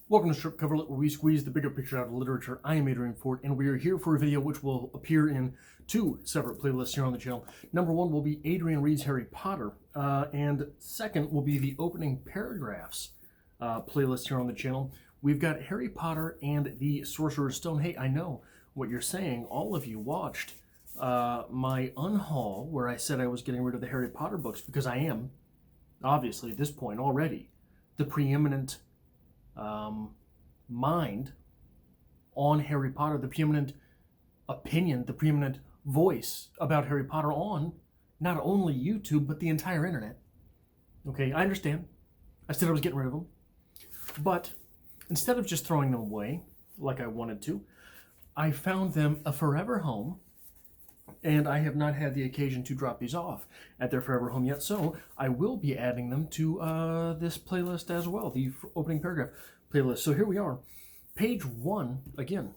Welcome to Strip Cover Lit, where we squeeze the bigger picture out of literature. I am Adrian Ford, and we are here for a video which will appear in two separate playlists here on the channel. Number one will be Adrian Reads Harry Potter, and second will be the opening paragraphs playlist here on the channel. We've got Harry Potter and the Sorcerer's Stone. Hey, I know what you're saying. All of you watched my unhaul where I said I was getting rid of the Harry Potter books because I am, obviously at this point already, the preeminent mind on Harry Potter, the preeminent opinion, the preeminent voice about Harry Potter on not only YouTube, but the entire internet. Okay, I understand. I said I was getting rid of them. But instead of just throwing them away like I wanted to, I found them a forever home, and I have not had the occasion to drop these off at their forever home yet, so I will be adding them to this playlist as well, the opening paragraph playlist. So here we are. Page 1, again,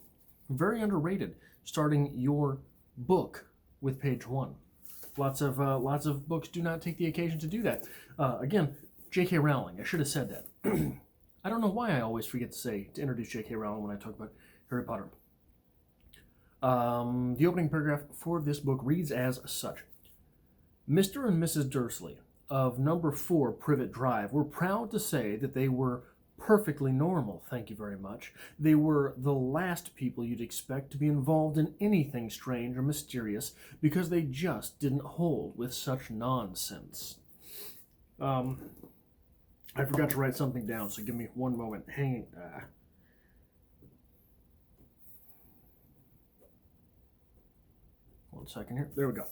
very underrated, starting your book with page 1. Lots of books do not take the occasion to do that. Again, JK Rowling, I should have said that. I don't know why I always forget to introduce JK Rowling when I talk about Harry Potter. The opening paragraph for this book reads as such. Mr. and Mrs. Dursley of number 4 Privet Drive were proud to say that they were perfectly normal, thank you very much. They were the last people you'd expect to be involved in anything strange or mysterious because they just didn't hold with such nonsense. I forgot to write something down, so give me one moment. Hang on. One second here. There we go.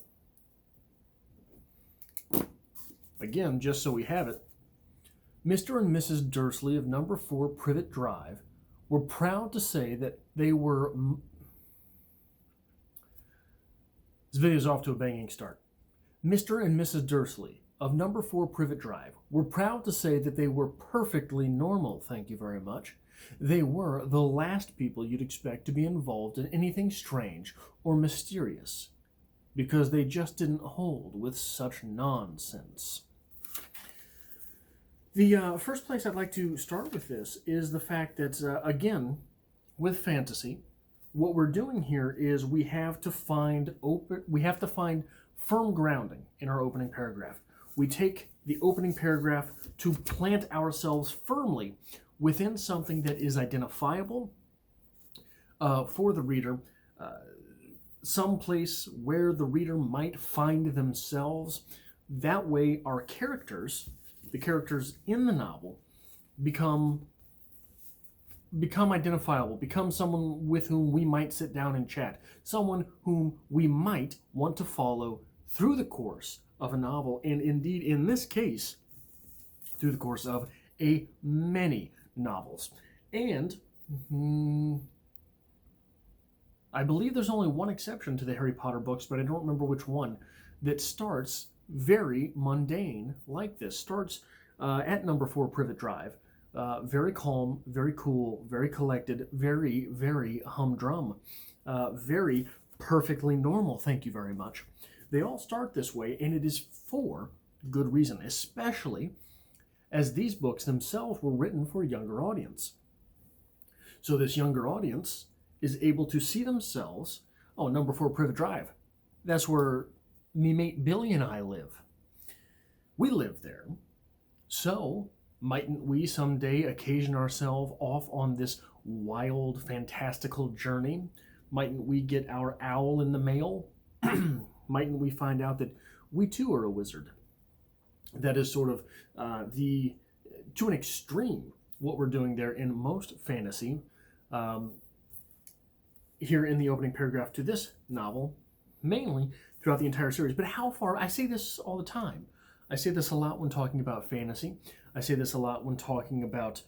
Again, just so we have it, Mr. and Mrs. Dursley of number 4 Privet Drive were proud to say that they were... This video is off to a banging start. Mr. and Mrs. Dursley of number 4 Privet Drive were proud to say that they were perfectly normal, thank you very much. They were the last people you'd expect to be involved in anything strange or mysterious because they just didn't hold with such nonsense. The first place I'd like to start with this is the fact that, again, with fantasy, what we're doing here is we have to find firm grounding in our opening paragraph. We take the opening paragraph to plant ourselves firmly within something that is identifiable for the reader, some place where the reader might find themselves. That way our characters, the characters in the novel, become identifiable, become someone with whom we might sit down and chat, someone whom we might want to follow through the course of a novel, and indeed, in this case, through the course of many novels. And I believe there's only one exception to the Harry Potter books, but I don't remember which one, that starts very mundane like this. Starts at number 4 Privet Drive. Very calm, very cool, very collected, very, very humdrum. Very perfectly normal, thank you very much. They all start this way, and it is for good reason, especially as these books themselves were written for a younger audience. So this younger audience is able to see themselves, oh, number 4 Privet Drive. That's where me mate Billy and I live. We live there. So mightn't we someday occasion ourselves off on this wild, fantastical journey? Mightn't we get our owl in the mail? Mightn't we find out that we too are a wizard? That is sort of to an extreme, what we're doing there in most fantasy. Here in the opening paragraph to this novel, mainly throughout the entire series. But how far, I say this all the time. I say this a lot when talking about fantasy. I say this a lot when talking about,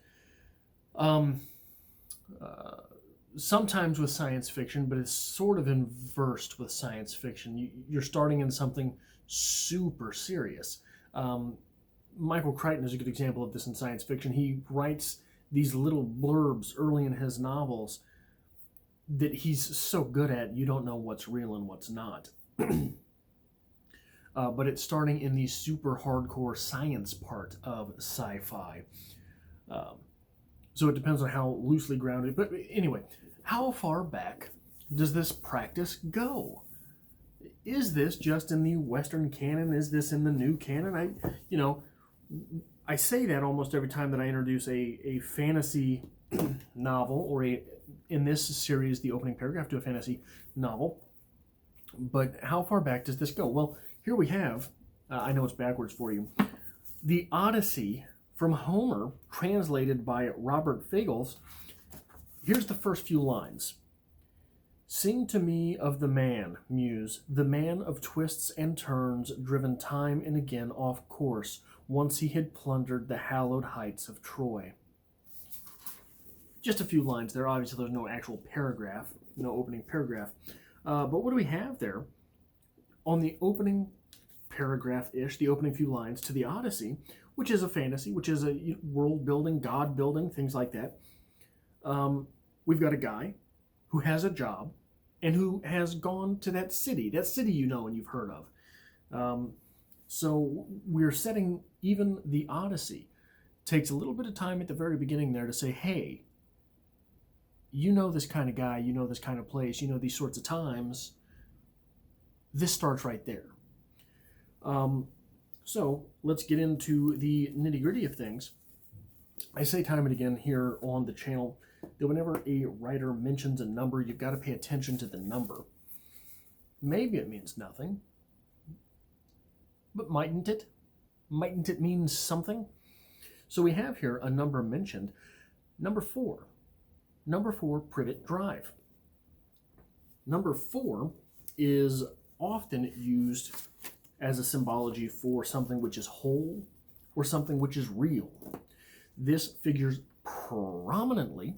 sometimes with science fiction, but it's sort of inversed with science fiction. You're starting in something super serious. Michael Crichton is a good example of this in science fiction. He writes these little blurbs early in his novels that he's so good at, you don't know what's real and what's not. But it's starting in the super hardcore science part of sci-fi. So it depends on how loosely grounded. But anyway, how far back does this practice go? Is this just in the Western canon? Is this in the new canon? I say that almost every time that I introduce a fantasy novel, or in this series, the opening paragraph to a fantasy novel. But how far back does this go? Well, here we have, I know it's backwards for you, the Odyssey from Homer, translated by Robert Fagles. Here's the first few lines. Sing to me of the man, Muse, the man of twists and turns, driven time and again off course, once he had plundered the hallowed heights of Troy. Just a few lines there. Obviously, there's no actual paragraph, no opening paragraph. But what do we have there? On the opening paragraph-ish, the opening few lines to the Odyssey, which is a fantasy, which is a world building, God building, things like that. We've got a guy who has a job and who has gone to that city you know and you've heard of. So we're setting, even the Odyssey takes a little bit of time at the very beginning there to say, hey, you know this kind of guy, you know this kind of place, you know these sorts of times. This starts right there. So let's get into the nitty-gritty of things. I say time and again here on the channel that whenever a writer mentions a number, you've got to pay attention to the number. Maybe it means nothing, but mightn't it? Mightn't it mean something? So we have here a number mentioned, number 4. Number 4, Privet Drive. Number 4 is often used as a symbology for something which is whole or something which is real. This figures prominently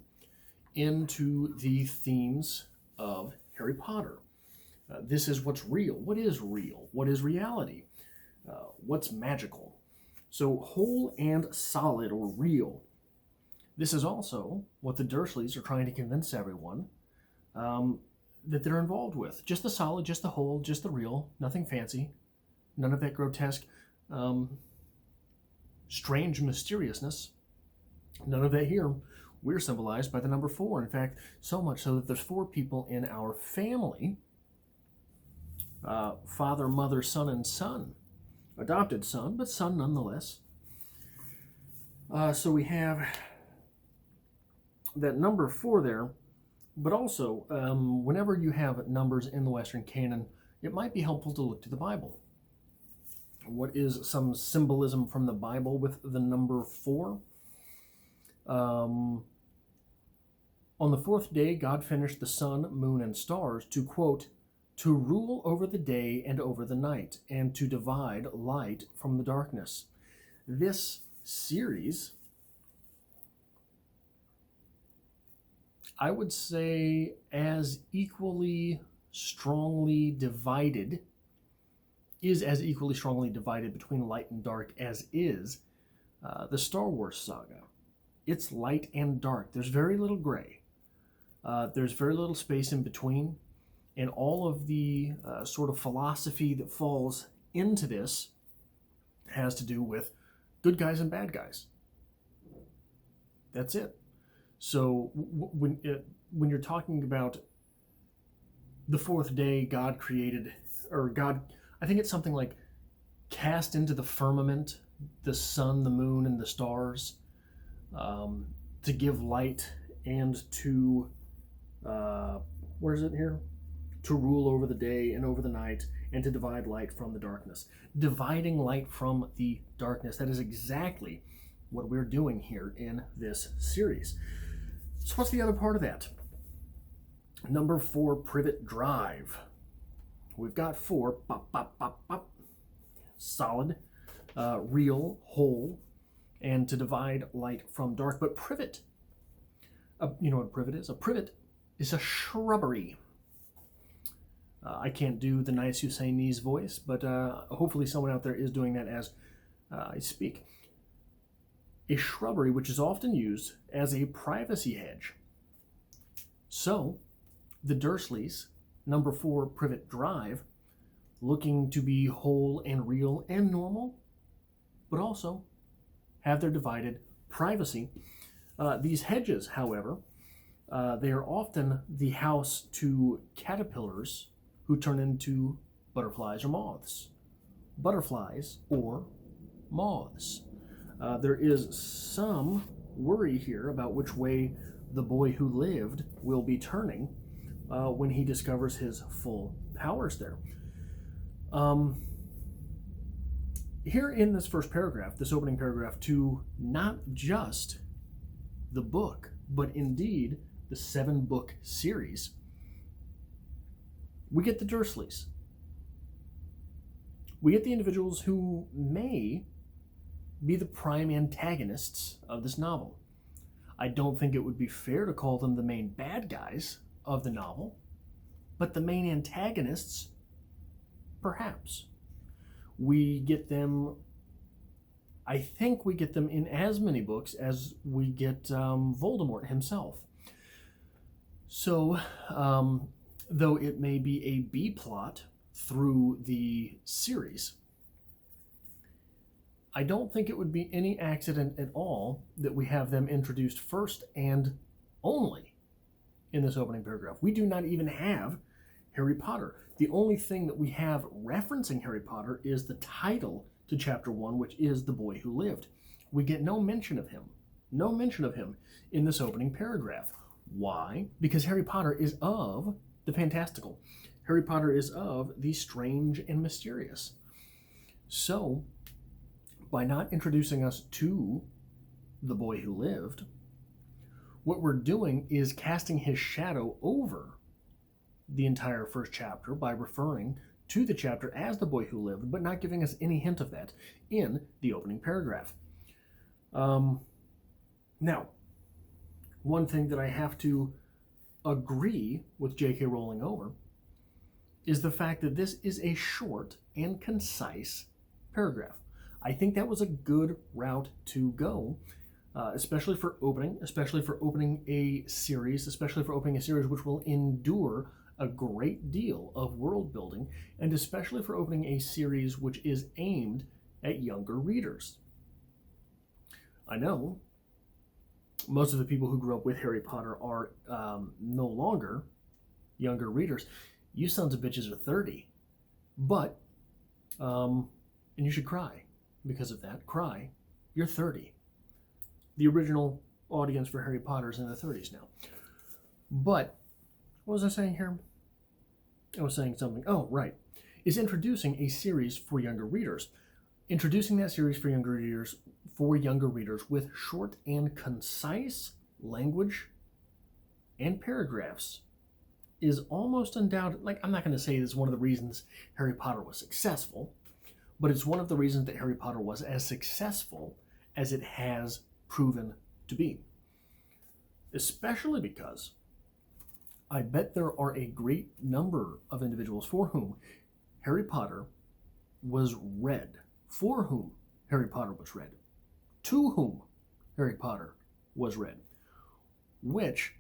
into the themes of Harry Potter. This is what's real. What is real? What is reality? What's magical? So whole and solid or real. This is also what the Dursleys are trying to convince everyone that they're involved with. Just the solid, just the whole, just the real, nothing fancy, none of that grotesque, strange mysteriousness. None of that here. We're symbolized by the number 4. In fact, so much so that there's 4 people in our family. Father, mother, son, and son. Adopted son, but son nonetheless. So we have that number 4 there, but also whenever you have numbers in the Western canon, it might be helpful to look to the Bible. What is some symbolism from the Bible with the number 4? On the 4th day, God finished the sun, moon, and stars to, quote, to rule over the day and over the night, and to divide light from the darkness. This series, I would say, as equally strongly divided, is as equally strongly divided between light and dark as is the Star Wars saga. It's light and dark. There's very little gray. There's very little space in between. And all of the sort of philosophy that falls into this has to do with good guys and bad guys. That's it. So when you're talking about the 4th day, God created, or God, I think it's something like cast into the firmament the sun, the moon, and the stars to give light and to, where is it here? To rule over the day and over the night, and to divide light from the darkness. Dividing light from the darkness. That is exactly what we're doing here in this series. So what's the other part of that? Number 4, Privet Drive. We've got 4, pop, pop, pop, pop, solid, real, whole, and to divide light from dark. But privet, you know what a privet is? A privet is a shrubbery. I can't do the nice Husseinese voice, but hopefully someone out there is doing that as I speak. A shrubbery which is often used as a privacy hedge. So, the Dursleys, number 4, Privet Drive, looking to be whole and real and normal, but also have their divided privacy. These hedges, however, they are often the house to caterpillars who turn into butterflies or moths. Butterflies or moths. There is some worry here about which way the boy who lived will be turning when he discovers his full powers there. Here in this first paragraph, this opening paragraph, to not just the book, but indeed the 7-book series, we get the Dursleys. We get the individuals who may be the prime antagonists of this novel. I don't think it would be fair to call them the main bad guys of the novel, but the main antagonists, perhaps. We get them, I think we get them in as many books as we get Voldemort himself. So, though it may be a B-plot through the series, I don't think it would be any accident at all that we have them introduced first and only in this opening paragraph. We do not even have Harry Potter. The only thing that we have referencing Harry Potter is the title to chapter 1, which is The Boy Who Lived. We get no mention of him. No mention of him in this opening paragraph. Why? Because Harry Potter is of the fantastical. Harry Potter is of the strange and mysterious. So, by not introducing us to the boy who lived, what we're doing is casting his shadow over the entire first chapter by referring to the chapter as the boy who lived, but not giving us any hint of that in the opening paragraph. Now, one thing that I have to agree with JK Rowling over is the fact that this is a short and concise paragraph. I think that was a good route to go, especially for opening a series, which will endure a great deal of world building, and especially for opening a series which is aimed at younger readers. I know most of the people who grew up with Harry Potter are no longer younger readers. You sons of bitches are 30, but, and you should cry because of that. Cry, you're 30. The original audience for Harry Potter is in the 30s now. But what was I saying here? I was saying something. Oh, right. Is introducing a series for younger readers. Introducing that series for younger readers with short and concise language and paragraphs is almost undoubted. Like, I'm not going to say this is one of the reasons Harry Potter was successful, but it's one of the reasons that Harry Potter was as successful as it has proven to be. Especially because I bet there are a great number of individuals for whom Harry Potter was read, for whom Harry Potter was read, to whom Harry Potter was read. Which,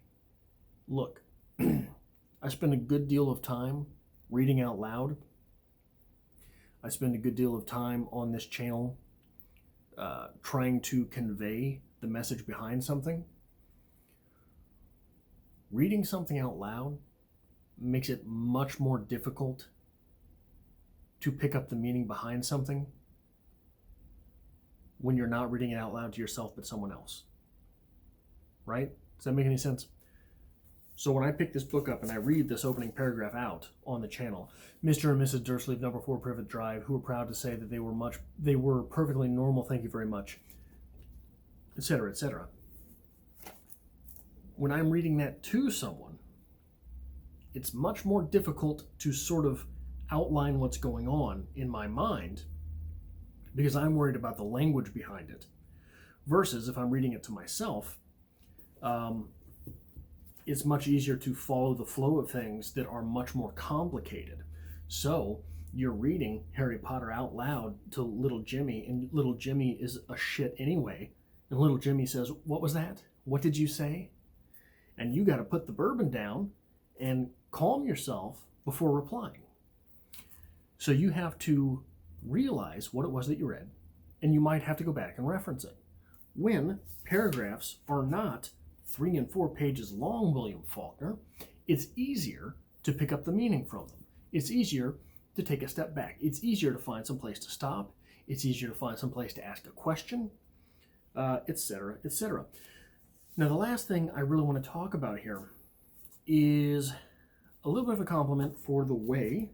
look, I spend a good deal of time reading out loud. I spend a good deal of time on this channel trying to convey the message behind something. Reading something out loud makes it much more difficult to pick up the meaning behind something when you're not reading it out loud to yourself but someone else. Right? Does that make any sense? So when I pick this book up and I read this opening paragraph out on the channel, Mr. and Mrs. Dursley of number 4 Privet Drive, who were proud to say that they were perfectly normal, thank you very much, etc., etc. When I'm reading that to someone, it's much more difficult to sort of outline what's going on in my mind because I'm worried about the language behind it. Versus if I'm reading it to myself, it's much easier to follow the flow of things that are much more complicated. So you're reading Harry Potter out loud to little Jimmy, and little Jimmy is a shit anyway. And little Jimmy says, "What was that? What did you say?" And you got to put the bourbon down and calm yourself before replying. So you have to realize what it was that you read, and you might have to go back and reference it. when paragraphs are not 3 and 4 pages long, William Faulkner, it's easier to pick up the meaning from them. It's easier to take a step back. It's easier to find some place to stop. It's easier to find some place to ask a question, etc., etc. Now, the last thing I really want to talk about here is a little bit of a compliment for the way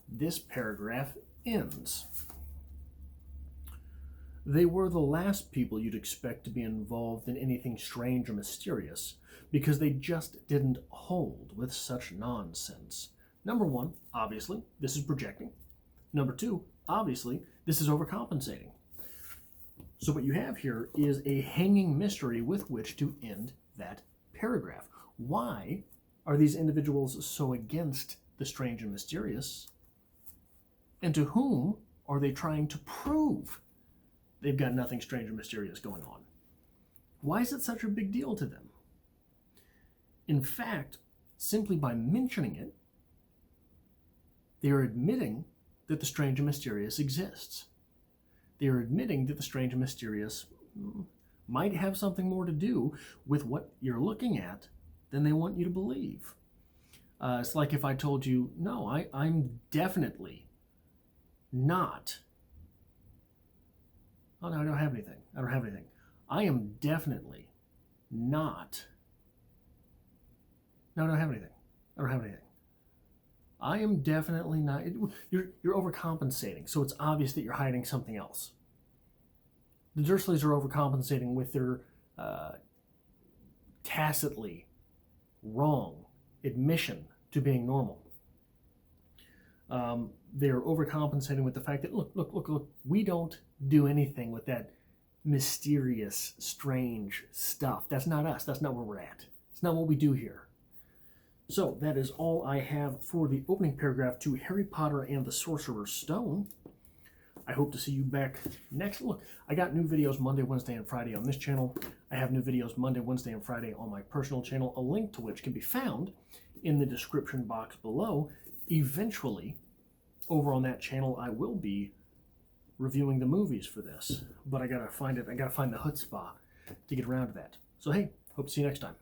this paragraph ends. They were the last people you'd expect to be involved in anything strange or mysterious because they just didn't hold with such nonsense. Number one, obviously, this is projecting. Number two, obviously, this is overcompensating. So what you have here is a hanging mystery with which to end that paragraph. Why are these individuals so against the strange and mysterious? And to whom are they trying to prove they've got nothing strange or mysterious going on? Why is it such a big deal to them? In fact, simply by mentioning it, they are admitting that the strange and mysterious exists. They are admitting that the strange and mysterious might have something more to do with what you're looking at than they want you to believe. It's like if I told you, no, I'm definitely not. Oh, no, I don't have anything. I don't have anything. I am definitely not. No, I don't have anything. I don't have anything. I am definitely not. You're overcompensating, so it's obvious that you're hiding something else. The Dursleys are overcompensating with their tacitly wrong admission to being normal. They're overcompensating with the fact that, look, we don't do anything with that mysterious, strange stuff. That's not us. That's not where we're at. It's not what we do here. So that is all I have for the opening paragraph to Harry Potter and the Sorcerer's Stone. I hope to see you back next. Look, I got new videos Monday, Wednesday, and Friday on this channel. I have new videos Monday, Wednesday, and Friday on my personal channel, a link to which can be found in the description box below. Eventually, over on that channel, I will be reviewing the movies for this, but I gotta find the chutzpah to get around to that. So hey, hope to see you next time.